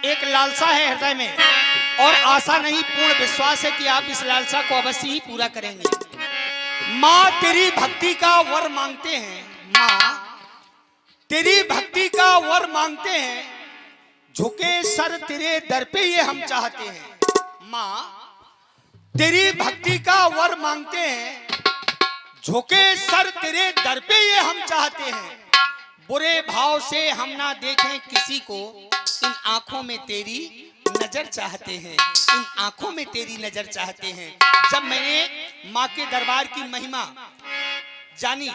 एक लालसा है हृदय में और आशा नहीं, पूर्ण विश्वास है कि आप इस लालसा को अवश्य ही पूरा करेंगे। माँ तेरी भक्ति का वर मांगते हैं, माँ तेरी भक्ति का वर मांगते हैं, झुके सर तेरे दर पे ये हम चाहते हैं। माँ तेरी भक्ति का वर मांगते हैं, झुके सर तेरे दर पे ये हम चाहते हैं। बुरे भाव से हम ना देखें किसी को, इन आंखों में तेरी नजर चाहते हैं, इन आंखों में तेरी नजर चाहते हैं। जब मैंने माँ के दरबार की महिमा जानी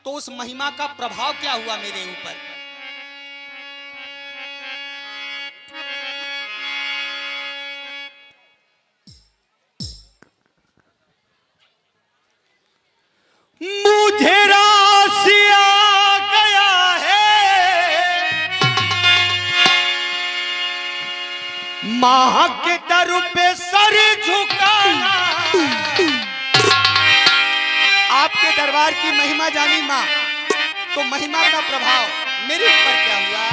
तो उस महिमा का प्रभाव क्या हुआ मेरे ऊपर। मुझे राशि आ गया है माँ के दर पे सर झुकाना। आपके दरबार की महिमा जानी माँ तो महिमा का प्रभाव मेरे ऊपर क्या हुआ।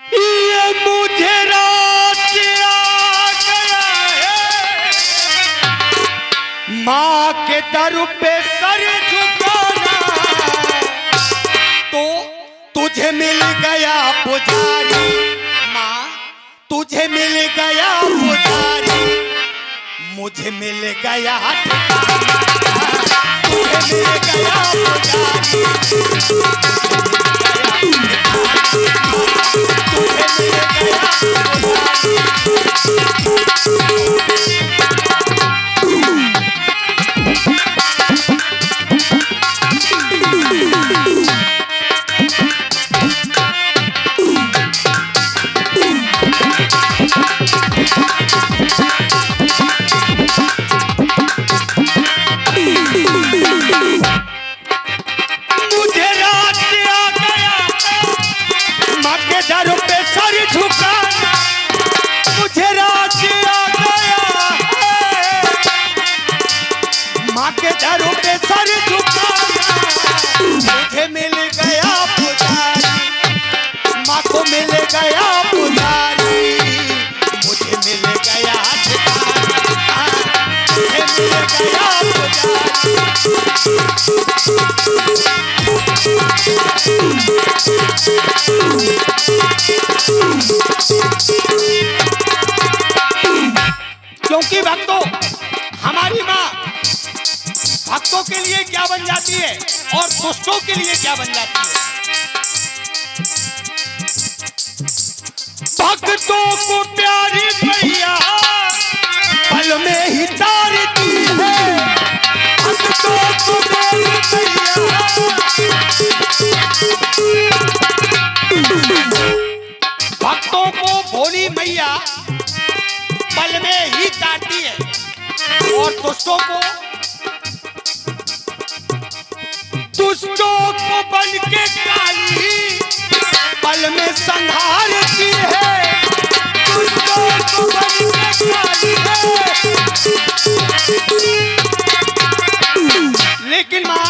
ये मुझे रात आ गया है माँ के दर पे सर झुकाना, तो तुझे मिल गया पुजारी, तुझे मिल गया पुजारी, मुझे मिल गया ठिकाना। तुझे मिल गया पुजारी, तुझे मिल गया क्योंकि भक्तों हमारी माँ भक्तों के लिए क्या बन जाती है और दुष्टों के लिए क्या बन जाती है। भक्तों को प्यारी मैया पल में ही तारती है, भक्तों को प्यारी मैया, भक्तों को भोली मैया पल में ही तारती है और दुष्टों को बन के काली पल में संहारती है, दुष्टों को बन के काली है। लेकिन माँ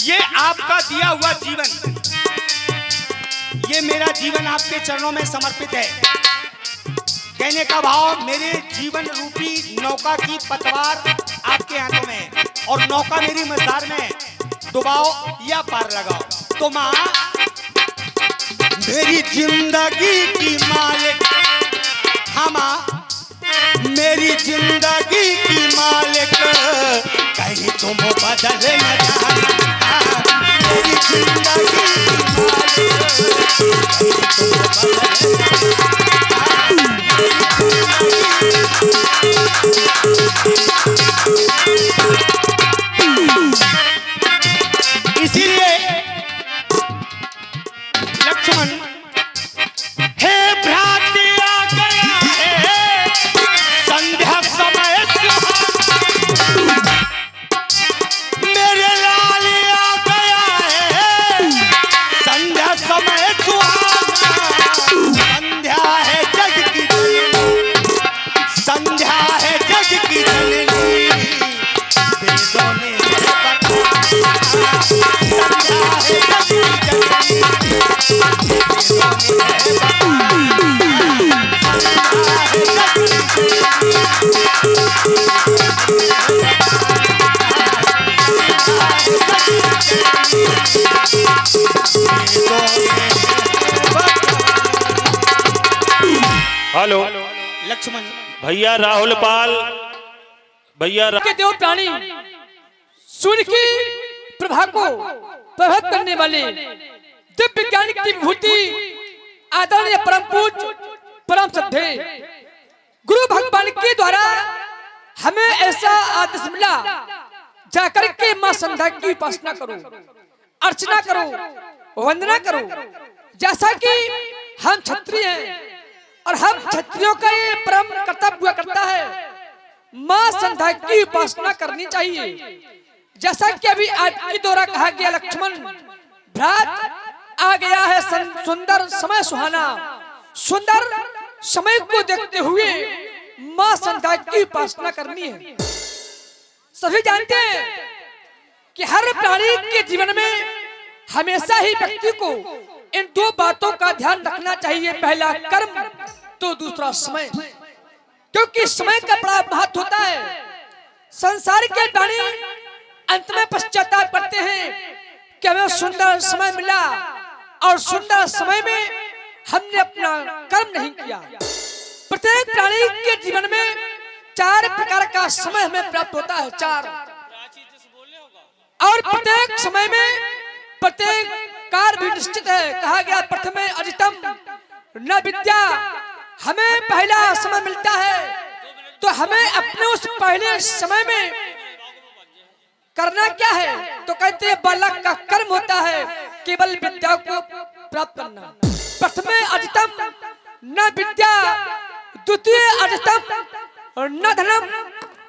ये आपका दिया हुआ जीवन, ये मेरा जीवन आपके चरणों में समर्पित है। कहने का भाव मेरे जीवन रूपी नौका की पतवार आपके हाथों में है और नौका मेरी मझधार में डुबाओ या पार लगाओ। तो माँ मेरी जिंदगी की मालिक, हाँ माँ मेरी जिंदगी की मालिक, कहीं तुम बदल न जाना। मेरी जिंदगी की मालिक, कहीं तुम बदल न इसीलिए लक्ष्मण हे भ्राति आ गया है संध्या समय, मेरे लाल आ गया है हेलो लक्ष्मण भैया राहुल पाल भैया के देव प्राणी सूर्य की प्रभा को प्रभावित करने वाले दिव्य ज्ञान की विभूति आदरणीय परम पूज्य परम श्रद्धेय गुरु भगवान के द्वारा हमें ऐसा आदेश मिला, जाकर के मां संध्या की उपासना करो, अर्चना करो, वंदना करो। जैसा कि हम क्षत्रिय हैं और हम क्षत्रियों का ये परम कर्तव्य हुआ करता है, मां संध्या की उपासना करनी चाहिए। जैसा कि अभी आपके द्वारा कहा गया, लक्ष्मण भ्रात आ गया है सुंदर समय सुहाना, सुंदर समय को देखते हुए मां संध्या की उपासना करनी है। सभी जानते हैं कि हर प्राणी के जीवन में हमेशा ही व्यक्ति को इन दो बातों का ध्यान रखना चाहिए, पहला कर्म तो दूसरा समय, क्योंकि समय का बड़ा महत्व होता है। संसार के प्राणी अंत में पश्चाताप करते हैं कि हमें सुंदर समय मिला और सुंदर समय में हमने अपना कर्म नहीं किया। प्रत्येक प्राणी के जीवन में 4 प्रकार का समय हमें प्राप्त होता है, 4, और प्रत्येक समय में प्रत्येक कार्य भी निश्चित है। कहा गया प्रथमे अजितम न विद्या, हमें पहला समय मिलता है तो हमें अपने उस पहले समय में करना क्या है, तो कहते हैं बालक का कर्म होता है केवल विद्या को प्राप्त करना। प्रथमे अजितम न विद्या, द्वितीय अजितम न धनम,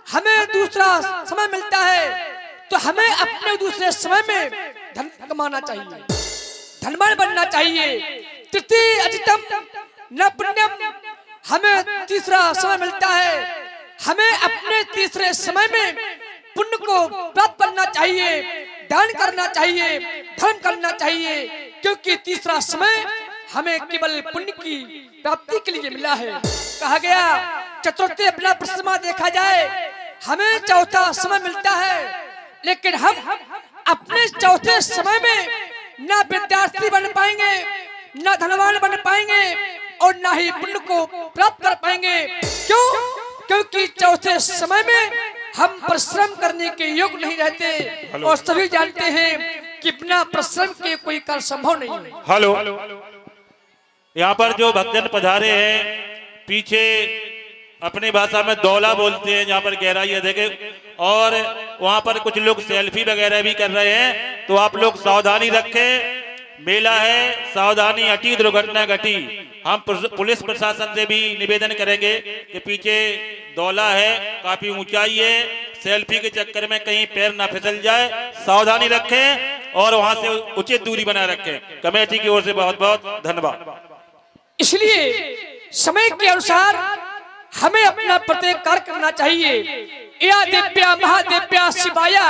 हमें दूसरा समय मिलता है तो हमें अपने दूसरे समय में धन कमाना चाहिए, धनवान बनना चाहिए। तृतीय अजितम न पुण्यम, हमें तीसरा समय मिलता है, हमें अपने तीसरे समय में पुण्य को प्राप्त करना चाहिए, दान करना चाहिए, धर्म करना चाहिए, क्योंकि तीसरा समय हमें केवल पुण्य की प्राप्ति के लिए मिला है। कहा गया चतुर्थी अपना प्रसमा देखा जाए, हमें चौथा समय मिलता है, लेकिन हम अपने चौथे समय में ना विद्यार्थी बन पाएंगे, ना धनवान बन पाएंगे और ना ही पुण्य को प्राप्त कर पाएंगे। क्यों? क्योंकि चौथे समय में हम परिश्रम करने के योग्य नहीं रहते और सभी जानते हैं कि बिना परिश्रम के कोई कार्य संभव नहीं है। हेलो, यहाँ पर जो भक्तजन पधारे हैं, पीछे अपनी भाषा में दौला बोलते हैं, जहाँ पर गहराई है देखे, और वहाँ पर कुछ लोग सेल्फी वगैरह भी कर रहे हैं, तो आप लोग सावधानी रखें। मेला है, सावधानी हटी दुर्घटना घटी। हम पुलिस प्रशासन से भी निवेदन करेंगे कि पीछे दौला है, काफी ऊंचाई है, सेल्फी के चक्कर में कहीं पैर ना फिसल जाए, सावधानी रखें और वहां से उचित दूरी बनाए रखें। कमेटी की ओर से बहुत बहुत धन्यवाद। इसलिए समय के अनुसार हमें अपना प्रत्येक कार्य करना चाहिए। या दिव्या महादिव्या शिवाया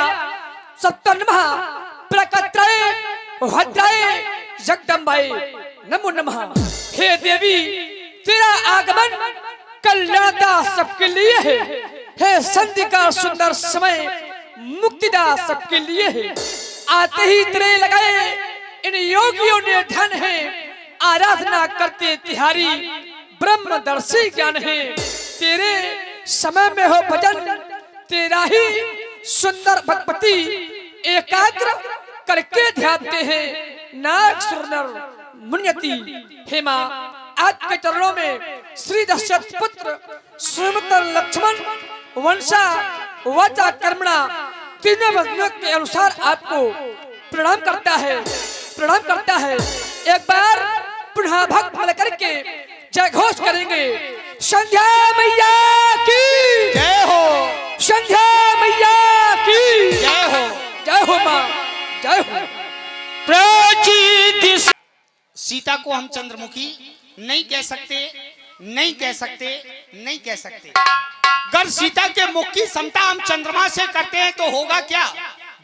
सप्तनमः प्रकटय भद्राय जगदम्बाय नमो नमः। हे देवी, तेरा आगमन कल्याणदा सबके लिए है। हे संधि का सुंदर समय मुक्तिदा सबके लिए है। आते ही तेरे लगाए इन योगियों ने धन है, आराधना करते तिहारी ब्रह्मदर्शी ज्ञान है। तेरे समय में हो भजन, तेरा ही सुंदर भगवती एकाग्र करके ध्याते हैं। नाग सुरनर मुन्यति। हे मां, आपके चरणों में श्री दशरथ पुत्र श्रीमत लक्ष्मण वंशा वाचा कर्मणा तीनों वचनों के अनुसार आपको प्रणाम करता है, प्रणाम करता है। एक बार पुनः भक्त मिल करके जय घोष करेंगे। संध्या मैया की जय हो, संध्या मैया की जय हो, जय हो मां, जय हो। सीता को हम चंद्रमुखी नहीं कह सकते, नहीं कह सकते, नहीं कह सकते। अगर सीता के मुख की समता हम चंद्रमा से करते हैं तो होगा क्या?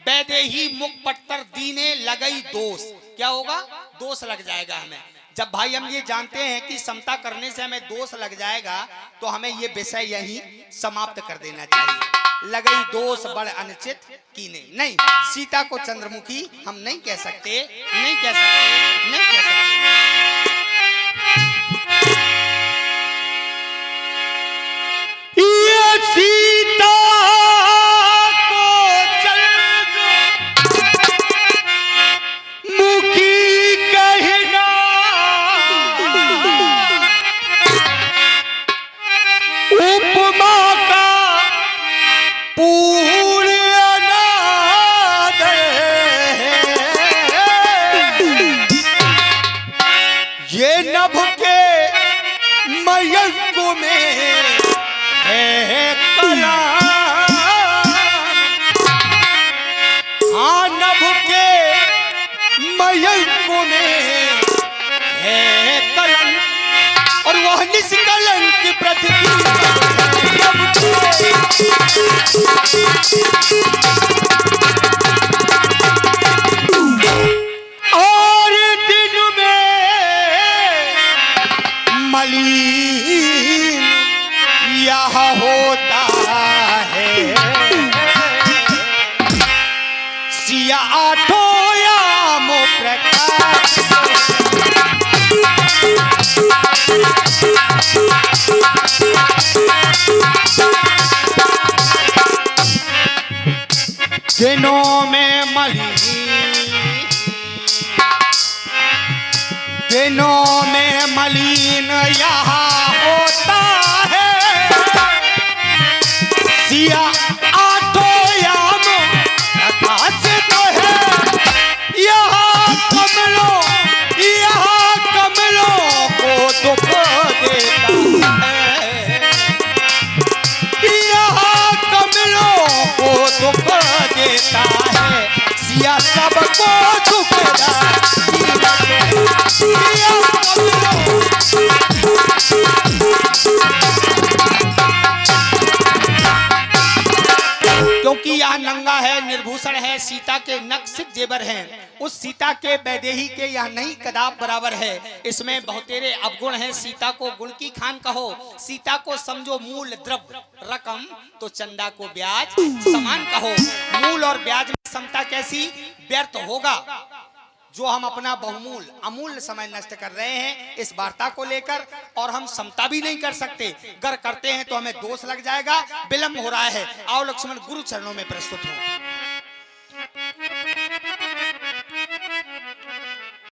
वैदेही मुख पट्टर दीने लगई दोष। क्या होगा? दोष लग जाएगा हमें। जब भाई हम ये जानते हैं कि समता करने से हमें दोष लग जाएगा, तो हमें ये विषय यहीं समाप्त कर देना चाहिए। लगई दोष बड़ अनुचित कीने। नहीं, सीता को चंद्रमुखी हम नहीं कह सकते, नहीं कह सकते, नहीं कह सकते। ये सीता को चंद्रमुखी कहना, उपमा का पूर्ण अनाद ये नभ के मयंक में है कला। हाँ, नभ के मयंक में है कलंक और वह निष्कलंक पृथ्वी और दिन में मलिन यह होता है। सिया आठों याम प्रकाश दिनों में मलिन, दिनों में मलिन यहाँ होता है। सिया आठों याम प्रकाश तो है। यहाँ कमलों को दुख देता है। यहाँ कमलों को दुख देता है। सिया सबको दुखदा क्योंकि यह नंगा है, निर्भूषण है, सीता के नक्सिक जेवर हैं। उस सीता के वैदेही के यह नहीं कदाप बराबर है। इसमें बहुतेरे अवगुण हैं। सीता को गुण की खान कहो, सीता को समझो मूल द्रव्य रकम, तो चंदा को ब्याज समान कहो। मूल और ब्याज में समता कैसी? व्यर्थ होगा जो हम अपना बहुमूल अमूल्य समय नष्ट कर रहे हैं इस वार्ता को लेकर, और हम समता भी नहीं कर सकते। अगर करते हैं तो हमें दोष लग जाएगा, विलंब हो रहा है। आओ लक्ष्मण गुरु चरणों में प्रस्तुत हो।